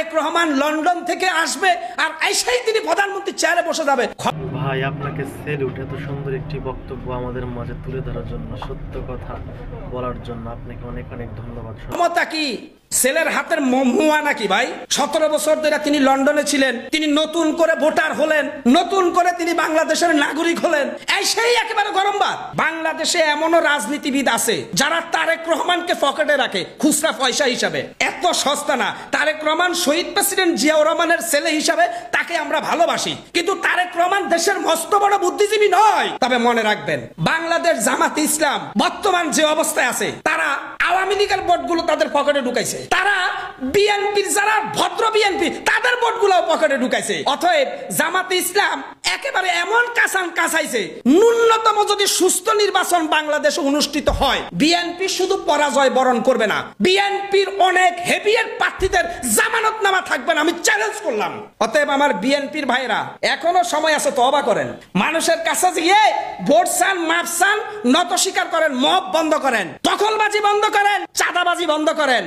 Tarique Rahman London থেকে আসবে আর এসেই তিনি প্রধানমন্ত্রী চেয়ারে বসে যাবে। ভাই আপনাকে সেলুট, এত সুন্দর একটি বক্তব্য আমাদের মাঝে তুলে ধরার জন্য, সত্য কথা বলার জন্য আপনাকে অনেক অনেক ধন্যবাদ। ক্ষমতা কি ছেলের হাতের মোয়া নাকি ভাই? 17 বছর ধরে তিনি লন্ডনে ছিলেন, তিনি নতুন করে ভোটার হলেন, নতুন করে তিনি বাংলাদেশের নাগরিক হলেন, সেই একেবারে গরম ভাত। বাংলাদেশে এমনও রাজনীতিবিদ আছে যারা তারেক রহমানকে পকেটে রাখে খুচরা পয়সা হিসাবে। এত সস্তা না। তারেক রহমান শহীদ প্রেসিডেন্ট জিয়াউর রহমানের ছেলে হিসাবে তাকে আমরা ভালোবাসি, কিন্তু তারেক রহমান দেশের মস্ত বড় বুদ্ধিজীবী নয়। তবে মনে রাখবেন, বাংলাদেশ জামাত ইসলাম বর্তমান যে অবস্থায় আছে, তারা আওয়ামী লীগের ভোটগুলো তাদের পকেটে ঢুকাইছে, তারা বিএনপির যারা ভদ্র বিএনপি তাদের ভোটগুলো পকেটে ঢুকাইছে। অতএব জামাত ইসলাম একেবারে এমন কাঁচান কাঁচাইছে, ন্যূনতম যদি সুস্থ নির্বাচন বাংলাদেশে অনুষ্ঠিত হয়, বিএনপি শুধু পরাজয় বরণ করবে না, বিএনপির অনেক হেভিয়েট প্রার্থীদের জামানতনামা থাকবে না, আমি চ্যালেঞ্জ করলাম। অতএব আমার বিএনপির ভাইরা, এখনো সময় আছে, তওবা করেন, মানুষের কাছে গিয়ে ভোট চান, মাপ চান, নত স্বীকার করেন, মব বন্ধ করেন, দখলবাজি বন্ধ করেন, চাঁদাবাজি বন্ধ করেন।